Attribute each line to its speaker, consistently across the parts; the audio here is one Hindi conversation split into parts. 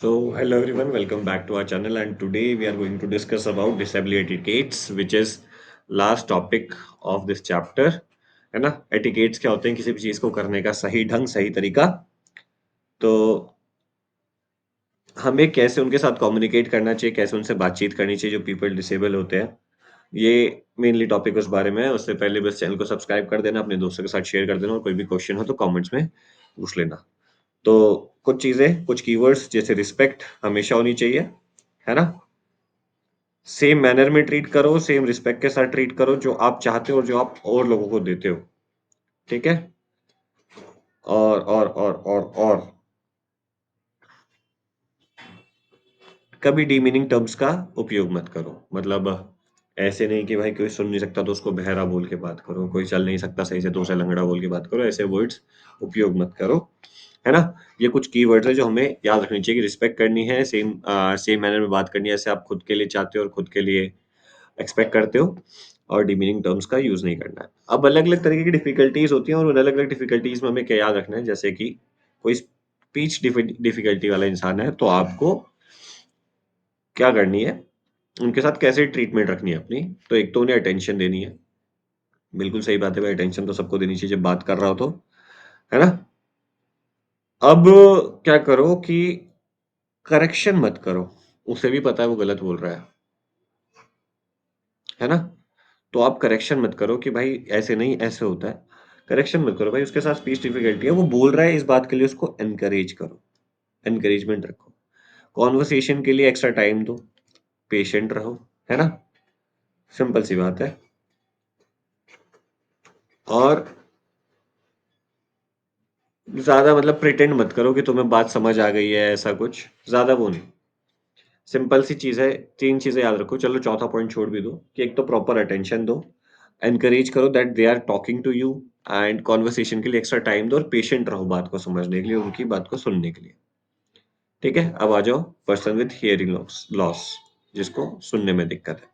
Speaker 1: Hello everyone, welcome back to our channel. And today we are going to discuss about disability etiquettes, which is last topic of this chapter. है ना? एटिकेट्स क्या होते हैं? किसी भी चीज को करने का सही ढंग, सही तरीका। तो हमें कैसे उनके साथ कम्युनिकेट करना चाहिए, कैसे उनसे बातचीत करनी चाहिए जो पीपल डिसेबल होते हैं। ये मेनली टॉपिक उस बारे में है। उससे पहले बस चैनल को सब्सक्राइब कर देना, अपने दोस्तों के साथ शेयर कर देना, और कोई भी क्वेश्चन हो तो कमेंट्स में पूछ लेना। तो कुछ चीजें, कुछ कीवर्ड्स जैसे रिस्पेक्ट हमेशा होनी चाहिए, है ना? सेम मैनर में ट्रीट करो, सेम रिस्पेक्ट के साथ ट्रीट करो जो आप चाहते हो और जो आप और लोगों को देते हो। ठीक है? और कभी डीमीनिंग टर्म्स का उपयोग मत करो। मतलब ऐसे नहीं कि भाई कोई सुन नहीं सकता तो उसको बहरा बोल के बात करो, कोई चल नहीं सकता सही से तो उसे लंगड़ा बोल के बात करो। ऐसे वर्ड्स उपयोग मत करो, है ना? ये कुछ की वर्ड्स है जो हमें याद रखनी चाहिए कि रिस्पेक्ट करनी है, सेम मैनर में बात करनी है, ऐसे आप खुद के लिए चाहते हो और खुद के लिए एक्सपेक्ट करते हो, और डिमीनिंग टर्म्स का यूज नहीं करना है। अब अलग अलग तरीके की डिफिकल्टीज होती हैं, और उन अलग अलग डिफिकल्टीज में हमें क्या याद रखना है, जैसे कि कोई स्पीच डिफिकल्टी वाला इंसान है तो आपको क्या करनी है, उनके साथ कैसे ट्रीटमेंट रखनी है अपनी। तो एक तो उन्हें अटेंशन देनी है। बिल्कुल सही बात है भाई, अटेंशन तो सबको देनी चाहिए जब बात कर रहा हो तो, है ना? अब क्या करो कि करेक्शन मत करो। उसे भी पता है वो गलत बोल रहा है ना? तो आप करेक्शन मत करो कि भाई ऐसे नहीं, ऐसे होता है। करेक्शन मत करो भाई, उसके साथ स्पीच डिफिकल्टी है, वो बोल रहा है इस बात के लिए उसको एनकरेज करो, एनकरेजमेंट रखो। कॉन्वर्सेशन के लिए एक्स्ट्रा टाइम दो, पेशेंट रहो, है ना? सिंपल सी बात है। और ज्यादा मतलब प्रिटेंड मत करो कि तुम्हें बात समझ आ गई है, ऐसा कुछ ज्यादा वो नहीं। सिंपल सी चीज है। तीन चीजें याद रखो। चलो चौथा पॉइंट छोड़ भी दो कि एक तो प्रॉपर अटेंशन दो, एनकरेज करो that they are talking to you, and conversation के लिए एक्स्ट्रा टाइम दो, और पेशेंट रहो बात को समझने के लिए, उनकी बात को सुनने के लिए। ठीक है? अब आ जाओ person with hearing loss loss, जिसको सुनने में दिक्कत है।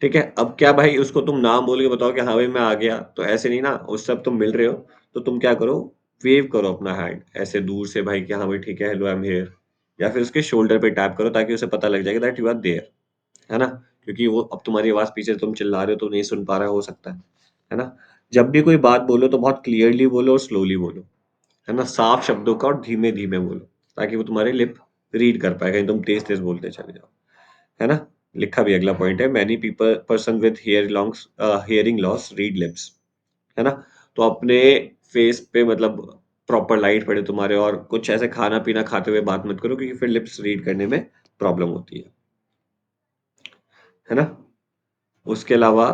Speaker 1: ठीक है? अब क्या भाई, उसको तुम नाम बोल के बताओ कि हाँ भाई मैं आ गया, तो ऐसे नहीं ना। उससे अब तुम मिल रहे हो तो तुम क्या करो, वेव करो अपना हैंड ऐसे दूर से भाई कि हाँ भाई ठीक है, हेलो आई एम हियर। या फिर उसके शोल्डर पे टैप करो ताकि उसे पता लग जाएगा दैट यू आर देयर, है ना? क्योंकि वो अब तुम्हारी आवाज पीछे से तुम चिल्ला रहे हो तो नहीं सुन पा रहा हो सकता है ना? जब भी कोई बात बोलो तो बहुत क्लियरली बोलो और स्लोली बोलो, है ना? साफ शब्दों का और धीमे धीमे बोलो, ताकि वो तुम्हारे लिप रीड कर पाए, कहीं तुम तेज तेज बोलते चले जाओ, है ना? लिखा भी अगला पॉइंट है, many people person with hearing loss read lips, है ना? तो अपने फेस पे मतलब प्रॉपर लाइट पड़े तुम्हारे, और कुछ ऐसे खाना पीना खाते हुए बात मत करो क्योंकि फिर लिप्स रीड करने में प्रॉब्लम होती है ना? उसके अलावा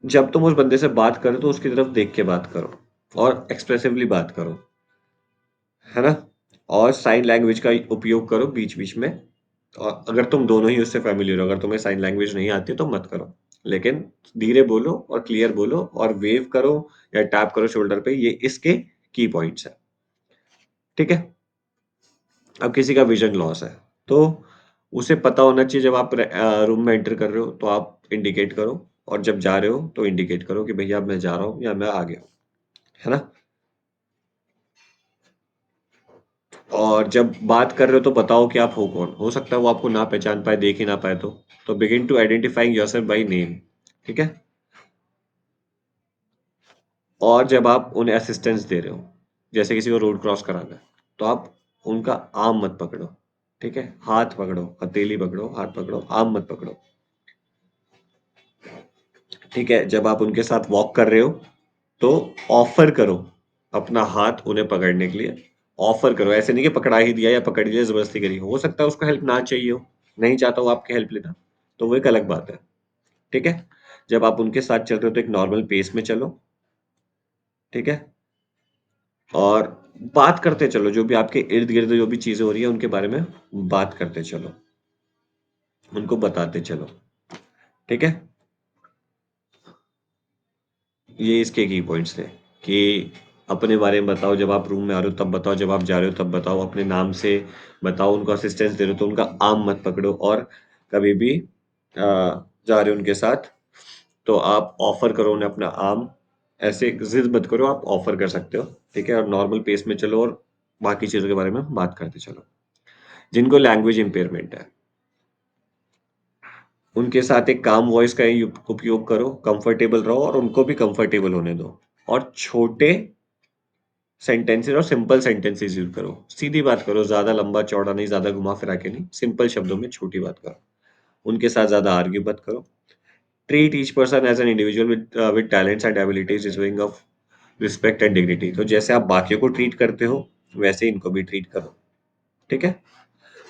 Speaker 1: जब तुम उस बंदे से बात करो तो उसकी तरफ देख के बात करो, और एक्सप्रेसिवली बात करो, है ना? और साइन लैंग्वेज का उपयोग करो बीच बीच में। और अगर तुम दोनों ही उससे फैमिलियर हो, अगर तुम्हें साइन लैंग्वेज नहीं आती तो मत करो, लेकिन धीरे बोलो और क्लियर बोलो, और वेव करो या टैप करो शोल्डर पे, ये इसके की पॉइंट्स है। ठीक है? अब किसी का विजन लॉस है तो उसे पता होना चाहिए, जब आप रूम में एंटर कर रहे हो तो आप इंडिकेट करो, और जब जा रहे हो तो इंडिकेट करो कि भैया मैं जा रहा हूँ या मैं आ गया हूँ, है ना? और जब बात कर रहे हो तो बताओ कि आप हो कौन। हो सकता है वो आपको ना पहचान पाए, देख ही ना पाए, तो begin to identifying yourself by name. ठीक है? और जब आप उन्हें असिस्टेंस दे रहे हो, जैसे किसी को रोड क्रॉस कराना है, तो आप उनका आर्म मत पकड़ो। ठीक है? हाथ पकड़ो, हथेली पकड़ो, हाथ पकड़ो, आर्म मत पकड़ो। ठीक है? जब आप उनके साथ वॉक कर रहे हो तो ऑफर करो अपना हाथ उन्हें पकड़ने के लिए। ऑफर करो, ऐसे नहीं कि पकड़ा ही दिया या पकड़ लिया जबरदस्ती करी। हो सकता है उसको हेल्प ना चाहिए हो, नहीं चाहता हो आपकी हेल्प लेना, तो वो एक अलग बात है। ठीक है? जब आप उनके साथ चल रहे हो तो एक नॉर्मल पेस में चलो। ठीक है? और बात करते चलो, जो भी आपके इर्द गिर्द जो भी चीजें हो रही है उनके बारे में बात करते चलो, उनको बताते चलो। ठीक है? ये इसके की पॉइंट्स थे कि अपने बारे में बताओ, जब आप रूम में आ रहे हो तब बताओ, जब आप जा रहे हो तब बताओ, अपने नाम से बताओ, उनको असिस्टेंस दे रहे हो तो उनका आर्म मत पकड़ो, और कभी भी जा रहे हो उनके साथ तो आप ऑफर करो उन्हें अपना आर्म। ऐसे जिद मत करो, आप ऑफर कर सकते हो। ठीक है? और नॉर्मल पेस में चलो, और बाकी चीज़ों के बारे में बात करते चलो। जिनको लैंग्वेज इम्पेयरमेंट है, उनके साथ एक काम वॉइस का ही उपयोग करो, कंफर्टेबल रहो और उनको भी कंफर्टेबल होने दो। और छोटे सेंटेंसेस और सिंपल सेंटेंसेस यूज़ करो। सीधी बात करो, ज़्यादा लंबा-चौड़ा नहीं, ज़्यादा घुमा-फिरा के नहीं, सिंपल शब्दों में छोटी बात करो। उनके साथ ज़्यादा आर्ग्यू मत करो। Treat each person as an individual with talents and abilities deserving of respect and dignity. तो जैसे आप बाकियों को ट्रीट करते हो, वैसे ही इनको भी ट्रीट करो। ठीक है?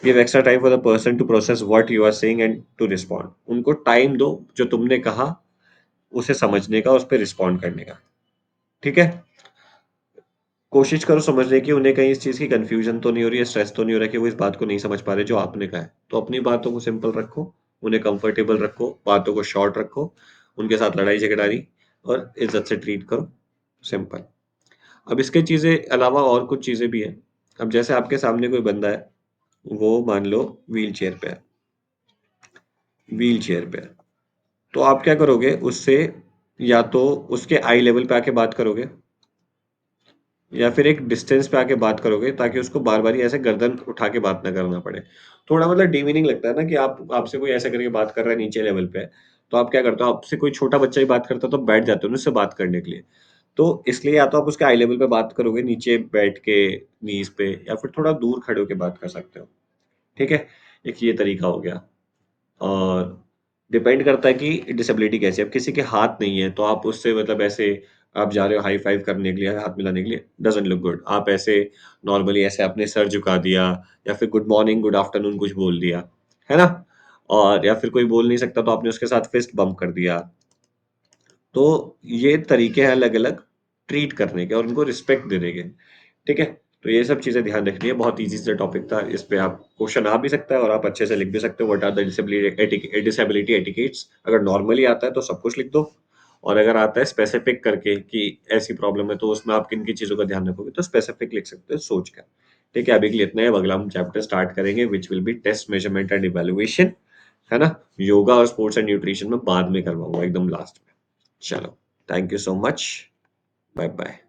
Speaker 1: Give extra time for the person to process what you are saying and to respond. उनको टाइम दो, जो तुमने कहा, उसे समझने का, उस पे रिस्पॉन्ड करने का। ठीक है? कोशिश करो समझने की, उन्हें कहीं इस चीज़ की कन्फ्यूजन तो नहीं हो रही है, स्ट्रेस तो नहीं हो रहा है कि वो इस बात को नहीं समझ पा रहे जो आपने कहा है। तो अपनी बातों को सिंपल रखो, उन्हें कंफर्टेबल रखो, बातों को शॉर्ट रखो, उनके साथ लड़ाई-झगड़ा नहीं और इज़्ज़त से ट्रीट करो, सिंपल। अब इसके चीज़ें अलावा और कुछ चीज़ें भी हैं। अब जैसे आपके सामने कोई बंदा है, वो मान लो व्हीलचेयर पे है, व्हीलचेयर पे है, तो आप क्या करोगे उससे, या तो उसके आई लेवल पे आके बात करोगे या फिर एक डिस्टेंस पे आके बात करोगे ताकि उसको बार-बार ही ऐसे गर्दन उठा के बात ना करना पड़े। थोड़ा मतलब डिमीनिंग लगता है ना कि आप आपसे कोई ऐसे करके बात कर रहा है नीचे लेवल पे, तो आप क्या करते हो, आपसे कोई छोटा बच्चा ही बात करता है तो बैठ जाते हो ना उससे बात करने के लिए। तो इसलिए या तो आप उसके आई लेवल पे बात करोगे नीचे बैठ के नीज़ पे, या फिर थोड़ा दूर खड़े होके बात कर सकते हो। ठीक है? एक ये तरीका हो गया। और डिपेंड करता है कि डिसेबिलिटी कैसी है। अब किसी के हाथ नहीं है, तो आप उससे मतलब ऐसे आप जा रहे हो हाई फाइव करने के लिए, हाथ मिलाने के लिए, डज़न्ट लुक गुड। आप ऐसे नॉर्मली ऐसे अपने सर झुका दिया या फिर गुड मॉर्निंग, गुड आफ्टरनून कुछ बोल दिया, है ना? और या फिर कोई बोल नहीं सकता तो आपने उसके साथ फिस्ट बम्प कर दिया। तो ये तरीके हैं अलग-अलग ट्रीट करने के और उनको रिस्पेक्ट देने के, ठीक है? तो ये सब चीज़ें ध्यान रखनी है, बहुत ईज़ी सा टॉपिक था, इस पे आप क्वेश्चन आ भी सकता है और आप अच्छे से लिख भी सकते हो, what are the disability etiquettes. अगर नॉर्मली आता है तो सब कुछ लिख दो और अगर आता है स्पेसिफिक करके कि ऐसी प्रॉब्लम है तो उसमें आप किन-किन चीज़ों का ध्यान रखोगे तो स्पेसिफिक लिख सकते हो सोच कर। ठीक है? अभी के लिए इतना ही, अब अगला हम चैप्टर स्टार्ट करेंगे which will be test, measurement and evaluation, है ना? योगा और स्पोर्ट्स एंड न्यूट्रिशन में बाद में करवाऊँगा एकदम लास्ट में। चलो, thank you so much. Bye bye.